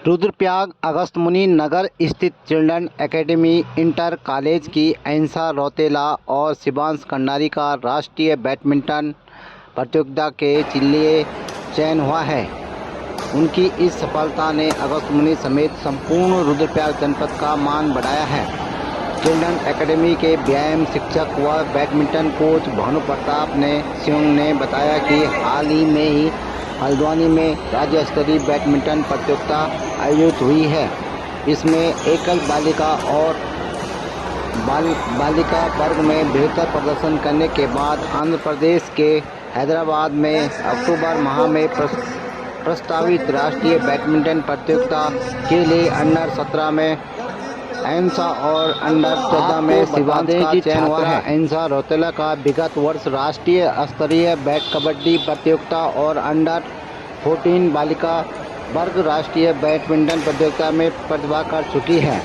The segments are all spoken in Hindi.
रुद्रप्रयाग अगस्त्यमुनि नगर स्थित चिल्ड्रन एकेडमी इंटर कॉलेज की अहिंसा रौतेला और शिवांश कंडारी का राष्ट्रीय बैडमिंटन प्रतियोगिता के लिए चयन हुआ है। उनकी इस सफलता ने अगस्त्यमुनि समेत संपूर्ण रुद्रप्रयाग जनपद का मान बढ़ाया है। चिल्ड्रन एकेडमी के व्यायाम शिक्षक व बैडमिंटन कोच भानु प्रताप सिंह ने बताया कि हाल ही में ही हल्द्वानी में राज्य स्तरीय बैडमिंटन प्रतियोगिता आयोजित हुई है। इसमें एकल बालिका और बालिका वर्ग में बेहतर प्रदर्शन करने के बाद आंध्र प्रदेश के हैदराबाद में अक्टूबर माह में प्रस्तावित राष्ट्रीय बैडमिंटन प्रतियोगिता के लिए अंडर 17 में अहिंसा और अंडर 14 में शिवांश का चयन हुआ है। अहिंसा रौतेला का विगत वर्ष राष्ट्रीय स्तरीय कबड्डी प्रतियोगिता और अंडर 14 बालिका वर्ग राष्ट्रीय बैडमिंटन प्रतियोगिता में प्रतिभा कर चुकी है।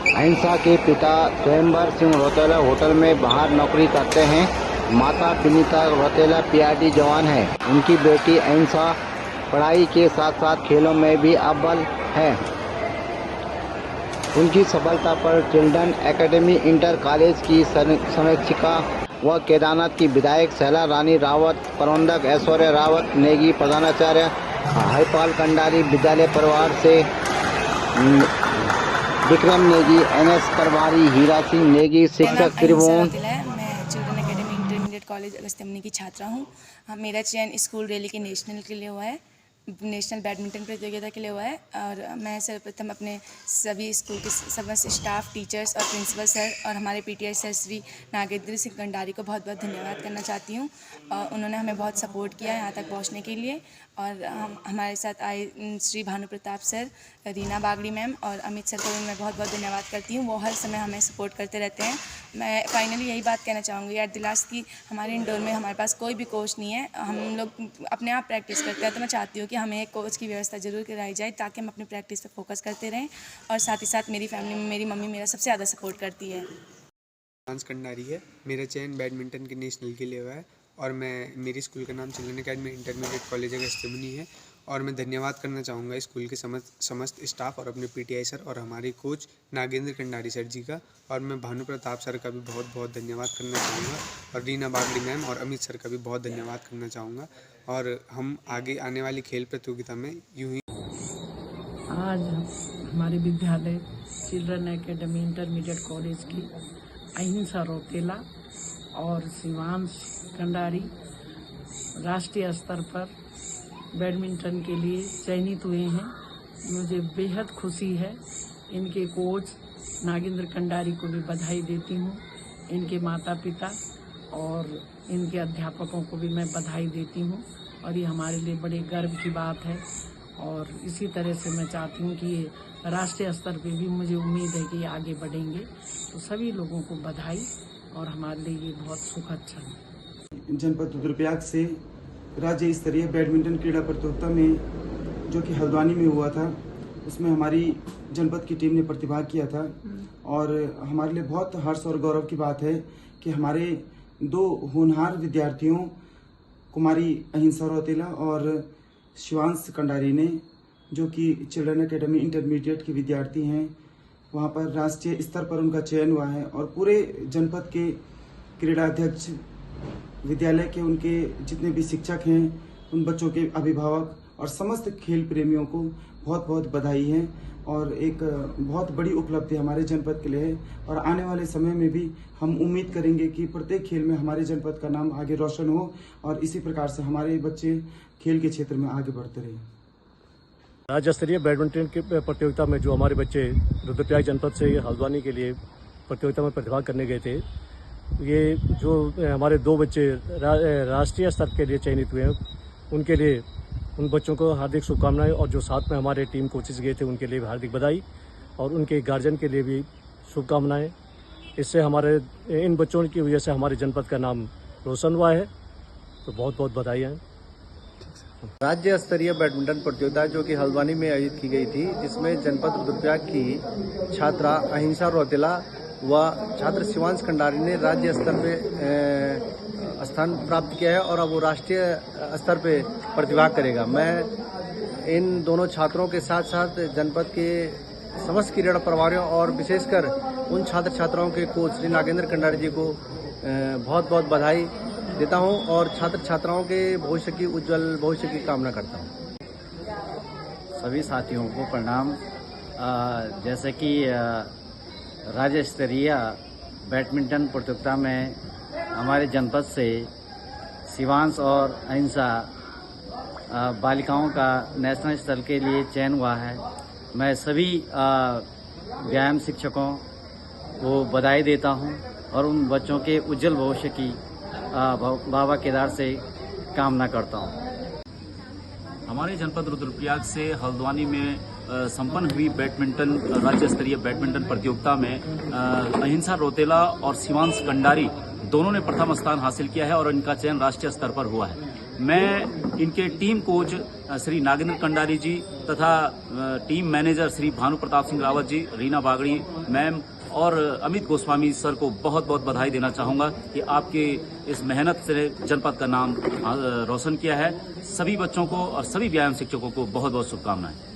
अहिंसा के पिता स्वयंवर सिंह रौतेला होटल में बाहर नौकरी करते हैं। माता विनीता रौतेला पीआरडी जवान है। उनकी बेटी अहिंसा पढ़ाई के साथ साथ खेलों में भी अव्वल है। उनकी सफलता पर चिल्ड्रन एकेडमी इंटर कॉलेज की समीक्षिका व केदारनाथ की विधायक शैला रानी रावत, प्रबंधक ऐश्वर्या रावत नेगी, प्रधानाचार्य हरिपाल कंडारी, विद्यालय परिवार से विक्रम नेगी, एनएस प्रभारी हीरा सिंह नेगी, शिक्षक त्रिभुवन। मैं children academy intermediate college Agastyamuni की छात्रा हूँ। मेरा चयन स्कूल रैली के नेशनल के लिए हुआ है, नेशनल बैडमिंटन प्रतियोगिता के लिए हुआ है। और मैं सर्वप्रथम अपने सभी स्कूल के समस्त स्टाफ, टीचर्स और प्रिंसिपल सर और हमारे पीटीआई सर श्री नागेंद्र सिंह कंडारी को बहुत बहुत धन्यवाद करना चाहती हूँ। उन्होंने हमें बहुत सपोर्ट किया यहाँ तक पहुँचने के लिए। और हमारे साथ आए श्री भानु प्रताप सर, रीना बागड़ी मैम और अमित सर को भी मैं बहुत बहुत धन्यवाद करती हूँ। वो हर समय हमें सपोर्ट करते रहते हैं। मैं फाइनली यही बात कहना चाहूँगी एट द लास्ट कि हमारे इंडोर में हमारे पास कोई भी कोच नहीं है, हम लोग अपने आप प्रैक्टिस करते हैं। तो मैं चाहती हूँ कि हमें एक कोच की व्यवस्था ज़रूर कराई जाए ताकि हम अपनी प्रैक्टिस पर फोकस करते रहें। और साथ ही साथ मेरी फैमिली में मेरी मम्मी मेरा सबसे ज़्यादा सपोर्ट करती है। शिवांश कंडारी है। मेरा चयन बैडमिंटन के नेशनल के लिए हुआ है और मेरी स्कूल का नाम children academy intermediate college Agastyamuni है। और मैं धन्यवाद करना चाहूँगा स्कूल के समस्त स्टाफ और अपने पीटीआई सर और हमारे कोच नागेंद्र कंडारी सर जी का। और मैं भानु प्रताप सर का भी बहुत बहुत धन्यवाद करना चाहूँगा और रीना बागड़ी मैम और अमित सर का भी बहुत धन्यवाद करना चाहूँगा। और हम आगे आने वाली खेल प्रतियोगिता में यूँ ही आज हमारे विद्यालय चिल्ड्रन एकेडमी इंटरमीडिएट कॉलेज की अहिंसा रौतेला और शिवांश कंडारी राष्ट्रीय स्तर पर बैडमिंटन के लिए चयनित हुए हैं। मुझे बेहद खुशी है। इनके कोच नागेंद्र कंडारी को भी बधाई देती हूँ। इनके माता पिता और इनके अध्यापकों को भी मैं बधाई देती हूँ। और ये हमारे लिए बड़े गर्व की बात है। और इसी तरह से मैं चाहती हूँ कि ये राष्ट्रीय स्तर पे भी मुझे उम्मीद है कि ये आगे बढ़ेंगे। तो सभी लोगों को बधाई और हमारे लिए ये बहुत सुखद क्षण है। जनपद रुद्रप्रयाग से राज्य स्तरीय बैडमिंटन क्रीड़ा प्रतियोगिता में जो कि हल्द्वानी में हुआ था, उसमें हमारी जनपद की टीम ने प्रतिभाग किया था। और हमारे लिए बहुत हर्ष और गौरव की बात है कि हमारे दो होनहार विद्यार्थियों कुमारी अहिंसा रौतेला और शिवांश कंडारी ने, जो कि चिल्ड्रन एकेडमी इंटरमीडिएट के विद्यार्थी हैं, वहां पर राष्ट्रीय स्तर पर उनका चयन हुआ है। और पूरे जनपद के क्रीड़ाध्यक्ष, विद्यालय के उनके जितने भी शिक्षक हैं, उन बच्चों के अभिभावक और समस्त खेल प्रेमियों को बहुत बहुत बधाई है। और एक बहुत बड़ी उपलब्धि हमारे जनपद के लिए है। और आने वाले समय में भी हम उम्मीद करेंगे कि प्रत्येक खेल में हमारे जनपद का नाम आगे रोशन हो और इसी प्रकार से हमारे बच्चे खेल के क्षेत्र में आगे बढ़ते रहें। राज्य स्तरीय बैडमिंटन की प्रतियोगिता में जो हमारे बच्चे रुद्रप्रयाग जनपद से हल्द्वानी के लिए प्रतियोगिता में प्रतिभाग करने गए थे, ये जो हमारे दो बच्चे राष्ट्रीय स्तर के लिए चयनित हुए हैं, उनके लिए उन बच्चों को हार्दिक शुभकामनाएं। और जो साथ में हमारे टीम कोचेस गए थे उनके लिए भी हार्दिक बधाई और उनके गार्जियन के लिए भी शुभकामनाएं। इससे हमारे इन बच्चों की वजह से हमारे जनपद का नाम रोशन हुआ है। तो बहुत बहुत बधाई है। राज्य स्तरीय बैडमिंटन प्रतियोगिता जो कि हल्द्वानी में आयोजित की गई थी, जिसमें जनपद रुद्रप्रयाग की छात्रा अहिंसा रौतेला व छात्र शिवांश कंडारी ने राज्य स्तर पे स्थान प्राप्त किया है और अब वो राष्ट्रीय स्तर पे प्रतिभाग करेगा। मैं इन दोनों छात्रों के साथ साथ जनपद के समस्त क्रीड़ा प्रभारियों और विशेषकर उन छात्र छात्राओं के कोच श्री नागेंद्र कंडारी जी को बहुत बहुत बधाई देता हूं और छात्र छात्राओं के भविष्य की उज्जवल भविष्य की कामना करता हूं। सभी साथियों को प्रणाम। जैसे कि राज्य स्तरीय बैडमिंटन प्रतियोगिता में हमारे जनपद से शिवांश और अहिंसा बालिकाओं का नेशनल स्तर के लिए चयन हुआ है। मैं सभी व्यायाम शिक्षकों को बधाई देता हूं और उन बच्चों के उज्जवल भविष्य की बाबा केदार से कामना करता हूं। हमारे जनपद रुद्रप्रयाग से हल्द्वानी में संपन्न हुई बैडमिंटन राज्य स्तरीय बैडमिंटन प्रतियोगिता में अहिंसा रोतेला और शिवांश कंडारी दोनों ने प्रथम स्थान हासिल किया है और इनका चयन राष्ट्रीय स्तर पर हुआ है। मैं इनके टीम कोच श्री नागेंद्र कंडारी जी तथा team manager Shri Bhanu Pratap Singh Rawat ji, Reena Bagri ma'am और अमित गोस्वामी सर को बहुत बहुत बधाई देना चाहूँगा कि आपके इस मेहनत से जनपद का नाम रोशन किया है। सभी बच्चों को और सभी व्यायाम शिक्षकों को बहुत बहुत शुभकामनाएं।